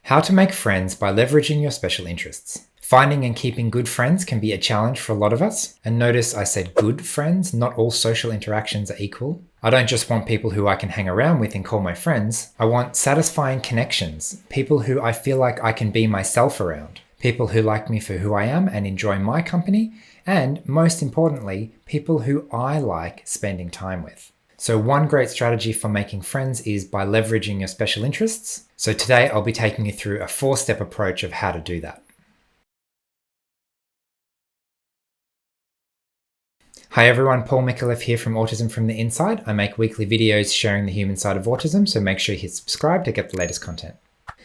How to make friends by leveraging your special interests. Finding and keeping good friends can be a challenge for a lot of us. And notice I said good friends, not all social interactions are equal. I don't just want people who I can hang around with and call my friends. I want satisfying connections, people who I feel like I can be myself around, people who like me for who I am and enjoy my company, and most importantly, people who I like spending time with. So one great strategy for making friends is by leveraging your special interests. So today I'll be taking you through a 4-step approach of how to do that. Hi everyone, Paul Micallef here from Autism from the Inside. I make weekly videos sharing the human side of autism, so make sure you hit subscribe to get the latest content.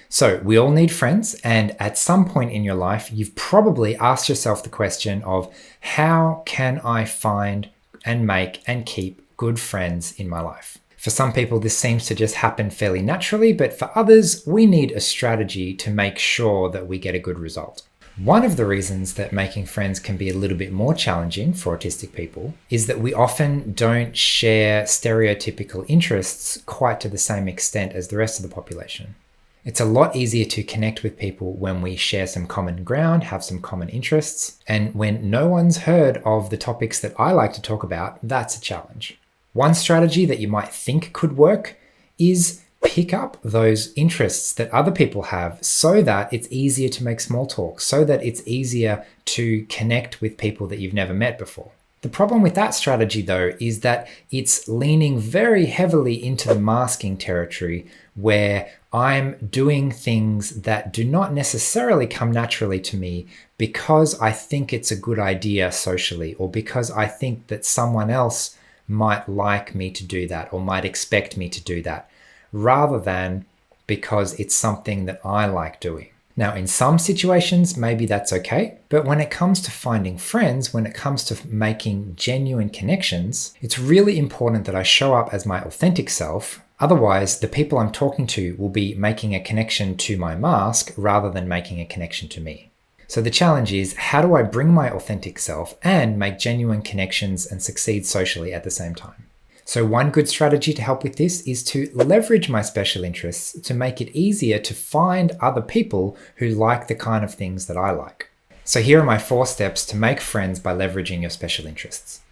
So we all need friends, and at some point in your life, you've probably asked yourself the question of how can I find and make and keep good friends in my life? For some people, this seems to just happen fairly naturally, but for others, we need a strategy to make sure that we get a good result. One of the reasons that making friends can be a little bit more challenging for autistic people is that we often don't share stereotypical interests quite to the same extent as the rest of the population. It's a lot easier to connect with people when we share some common ground, have some common interests, and when no one's heard of the topics that I like to talk about, that's a challenge. One strategy that you might think could work is pick up those interests that other people have so that it's easier to make small talk, so that it's easier to connect with people that you've never met before. The problem with that strategy, though, is that it's leaning very heavily into the masking territory where I'm doing things that do not necessarily come naturally to me because I think it's a good idea socially, or because I think that someone else might like me to do that or might expect me to do that, rather than because it's something that I like doing. Now, in some situations, maybe that's okay, but when it comes to finding friends, when it comes to making genuine connections, it's really important that I show up as my authentic self. Otherwise, the people I'm talking to will be making a connection to my mask rather than making a connection to me. So the challenge is, how do I bring my authentic self and make genuine connections and succeed socially at the same time? So one good strategy to help with this is to leverage my special interests to make it easier to find other people who like the kind of things that I like. So here are my 4 steps to make friends by leveraging your special interests.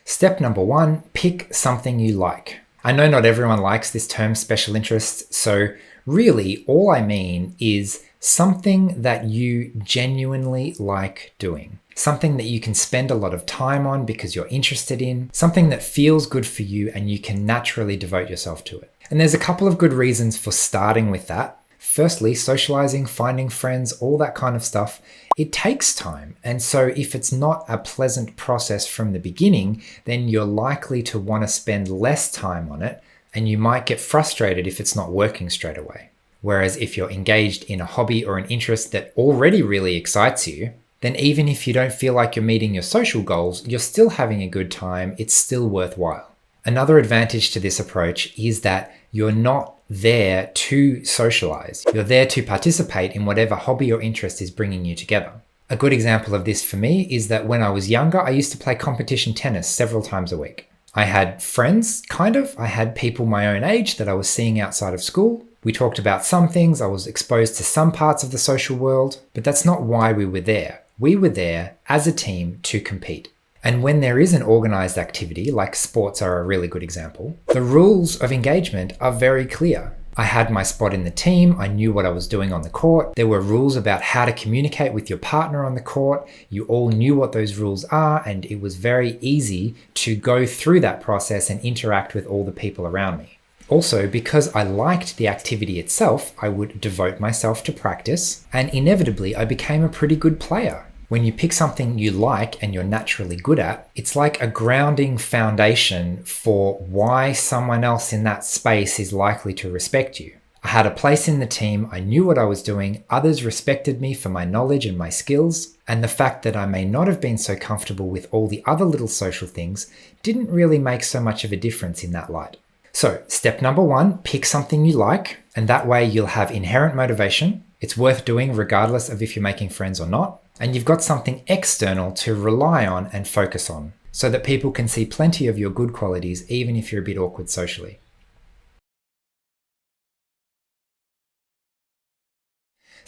Step number 1, pick something you like. I know not everyone likes this term special interests, so really all I mean is something that you genuinely like doing. Something that you can spend a lot of time on because you're interested in, something that feels good for you and you can naturally devote yourself to it. And there's a couple of good reasons for starting with that. Firstly, socializing, finding friends, all that kind of stuff, it takes time. And so if it's not a pleasant process from the beginning, then you're likely to want to spend less time on it, and you might get frustrated if it's not working straight away. Whereas if you're engaged in a hobby or an interest that already really excites you, then even if you don't feel like you're meeting your social goals, you're still having a good time, it's still worthwhile. Another advantage to this approach is that you're not there to socialize. You're there to participate in whatever hobby or interest is bringing you together. A good example of this for me is that when I was younger, I used to play competition tennis several times a week. I had friends, I had people my own age that I was seeing outside of school. We talked about some things, I was exposed to some parts of the social world, but that's not why we were there. We were there as a team to compete. And when there is an organized activity, like sports are a really good example, the rules of engagement are very clear. I had my spot in the team, I knew what I was doing on the court, there were rules about how to communicate with your partner on the court, you all knew what those rules are, and it was very easy to go through that process and interact with all the people around me. Also, because I liked the activity itself, I would devote myself to practice, and inevitably I became a pretty good player. When you pick something you like and you're naturally good at, it's like a grounding foundation for why someone else in that space is likely to respect you. I had a place in the team, I knew what I was doing, others respected me for my knowledge and my skills, and the fact that I may not have been so comfortable with all the other little social things didn't really make so much of a difference in that light. So, step number 1, pick something you like, and that way you'll have inherent motivation. It's worth doing regardless of if you're making friends or not. And you've got something external to rely on and focus on, so that people can see plenty of your good qualities even if you're a bit awkward socially.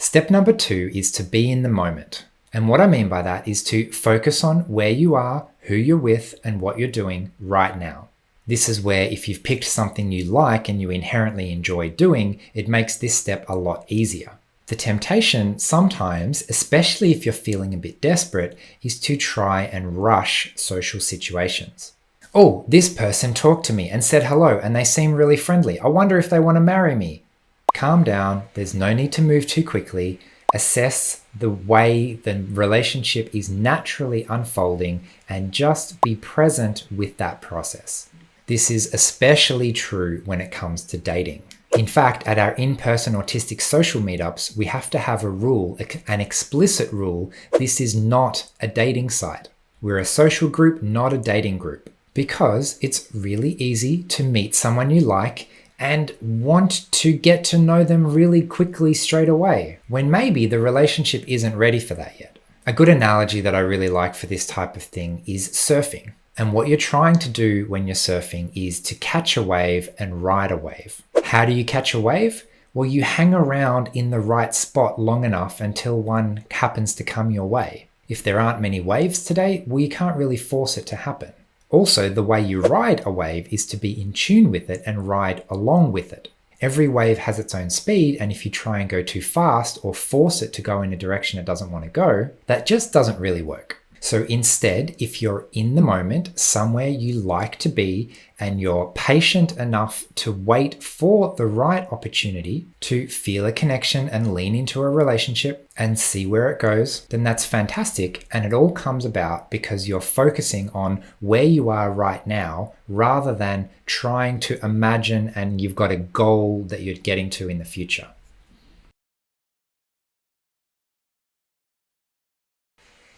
Step number 2 is to be in the moment. And what I mean by that is to focus on where you are, who you're with, and what you're doing right now. This is where if you've picked something you like and you inherently enjoy doing, it makes this step a lot easier. The temptation sometimes, especially if you're feeling a bit desperate, is to try and rush social situations. Oh, this person talked to me and said hello and they seem really friendly. I wonder if they want to marry me. Calm down. There's no need to move too quickly. Assess the way the relationship is naturally unfolding and just be present with that process. This is especially true when it comes to dating. In fact, at our in-person autistic social meetups, we have to have a rule, an explicit rule. This is not a dating site. We're a social group, not a dating group, because it's really easy to meet someone you like and want to get to know them really quickly straight away, when maybe the relationship isn't ready for that yet. A good analogy that I really like for this type of thing is surfing. And what you're trying to do when you're surfing is to catch a wave and ride a wave. How do you catch a wave? Well, you hang around in the right spot long enough until one happens to come your way. If there aren't many waves today, well, you can't really force it to happen. Also, the way you ride a wave is to be in tune with it and ride along with it. Every wave has its own speed, and if you try and go too fast or force it to go in a direction it doesn't want to go, that just doesn't really work. So instead, if you're in the moment, somewhere you like to be, and you're patient enough to wait for the right opportunity to feel a connection and lean into a relationship and see where it goes, then that's fantastic. And it all comes about because you're focusing on where you are right now rather than trying to imagine and you've got a goal that you're getting to in the future.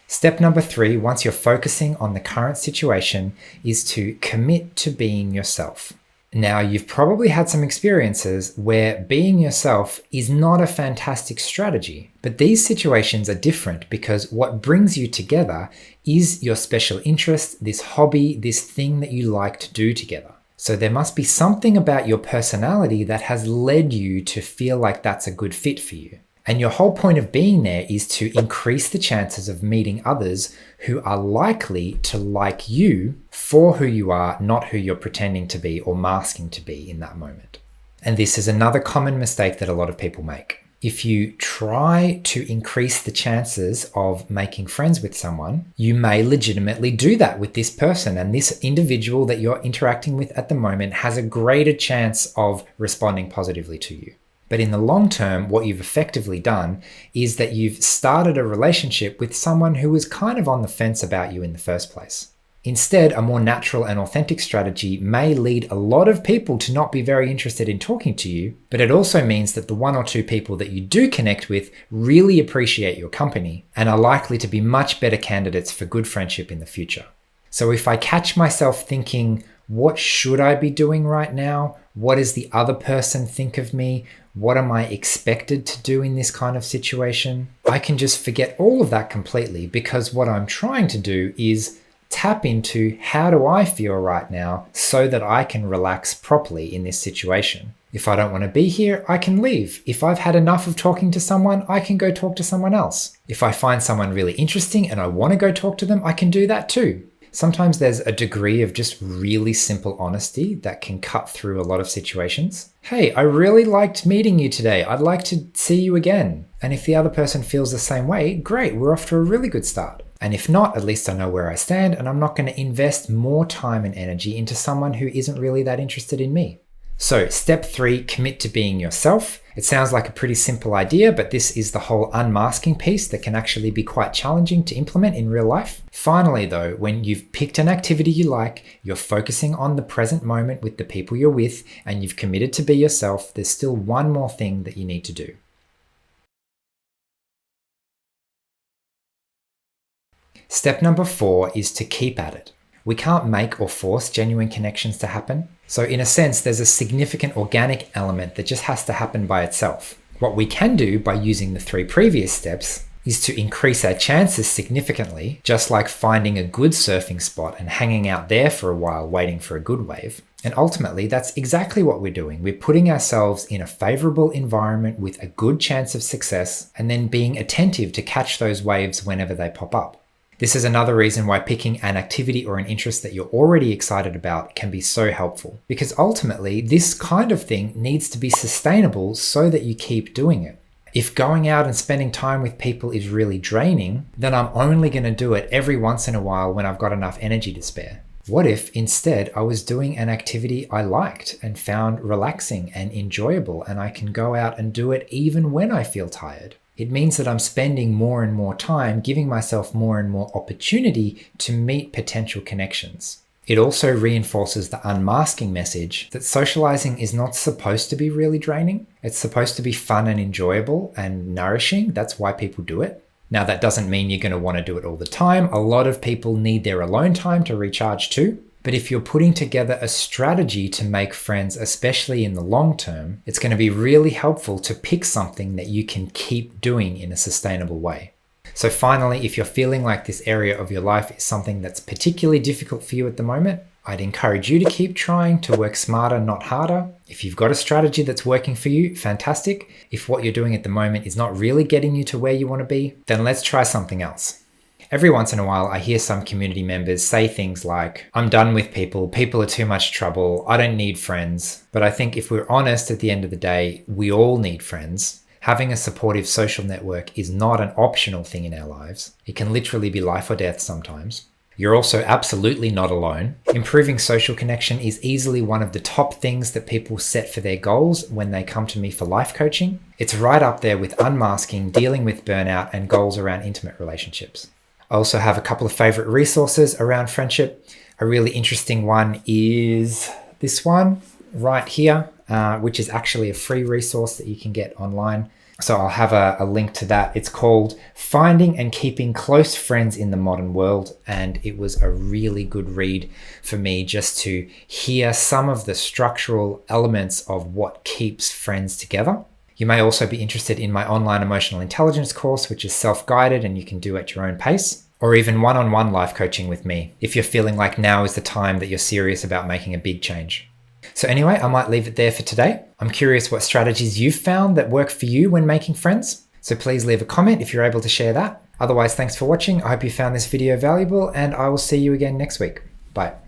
Step number 3, once you're focusing on the current situation, is to commit to being yourself. Now, you've probably had some experiences where being yourself is not a fantastic strategy, but these situations are different because what brings you together is your special interest, this hobby, this thing that you like to do together. So there must be something about your personality that has led you to feel like that's a good fit for you. And your whole point of being there is to increase the chances of meeting others who are likely to like you for who you are, not who you're pretending to be or masking to be in that moment. And this is another common mistake that a lot of people make. If you try to increase the chances of making friends with someone, you may legitimately do that with this person, and this individual that you're interacting with at the moment has a greater chance of responding positively to you. But in the long term, what you've effectively done is that you've started a relationship with someone who was kind of on the fence about you in the first place. Instead, a more natural and authentic strategy may lead a lot of people to not be very interested in talking to you, but it also means that the 1 or 2 people that you do connect with really appreciate your company and are likely to be much better candidates for good friendship in the future. So if I catch myself thinking, what should I be doing right now? What does the other person think of me? What am I expected to do in this kind of situation? I can just forget all of that completely, because what I'm trying to do is tap into how do I feel right now so that I can relax properly in this situation. If I don't want to be here, I can leave. If I've had enough of talking to someone, I can go talk to someone else. If I find someone really interesting and I want to go talk to them, I can do that too. Sometimes there's a degree of just really simple honesty that can cut through a lot of situations. Hey, I really liked meeting you today. I'd like to see you again. And if the other person feels the same way, great, we're off to a really good start. And if not, at least I know where I stand and I'm not going to invest more time and energy into someone who isn't really that interested in me. So step 3, commit to being yourself. It sounds like a pretty simple idea, but this is the whole unmasking piece that can actually be quite challenging to implement in real life. Finally though, when you've picked an activity you like, you're focusing on the present moment with the people you're with, and you've committed to be yourself, there's still one more thing that you need to do. Step number 4 is to keep at it. We can't make or force genuine connections to happen. So in a sense, there's a significant organic element that just has to happen by itself. What we can do by using the 3 previous steps is to increase our chances significantly, just like finding a good surfing spot and hanging out there for a while waiting for a good wave. And ultimately, that's exactly what we're doing. We're putting ourselves in a favorable environment with a good chance of success, and then being attentive to catch those waves whenever they pop up. This is another reason why picking an activity or an interest that you're already excited about can be so helpful, because ultimately this kind of thing needs to be sustainable so that you keep doing it. If going out and spending time with people is really draining, then I'm only going to do it every once in a while when I've got enough energy to spare. What if instead I was doing an activity I liked and found relaxing and enjoyable, and I can go out and do it even when I feel tired? It means that I'm spending more and more time giving myself more and more opportunity to meet potential connections. It also reinforces the unmasking message that socializing is not supposed to be really draining. It's supposed to be fun and enjoyable and nourishing. That's why people do it. Now, that doesn't mean you're going to want to do it all the time. A lot of people need their alone time to recharge too. But if you're putting together a strategy to make friends, especially in the long term, it's going to be really helpful to pick something that you can keep doing in a sustainable way. So finally, if you're feeling like this area of your life is something that's particularly difficult for you at the moment, I'd encourage you to keep trying to work smarter, not harder. If you've got a strategy that's working for you, fantastic. If what you're doing at the moment is not really getting you to where you want to be, then let's try something else. Every once in a while, I hear some community members say things like, I'm done with people are too much trouble, I don't need friends. But I think if we're honest at the end of the day, we all need friends. Having a supportive social network is not an optional thing in our lives. It can literally be life or death sometimes. You're also absolutely not alone. Improving social connection is easily one of the top things that people set for their goals when they come to me for life coaching. It's right up there with unmasking, dealing with burnout, and goals around intimate relationships. I also have a couple of favorite resources around friendship. A really interesting one is this one right here, which is actually a free resource that you can get online. So I'll have a link to that. It's called Finding and Keeping Close Friends in the Modern World. And it was a really good read for me just to hear some of the structural elements of what keeps friends together. You may also be interested in my online emotional intelligence course, which is self-guided and you can do at your own pace, or even one-on-one life coaching with me if you're feeling like now is the time that you're serious about making a big change. So anyway, I might leave it there for today. I'm curious what strategies you've found that work for you when making friends. So please leave a comment if you're able to share that. Otherwise, thanks for watching. I hope you found this video valuable, and I will see you again next week. Bye.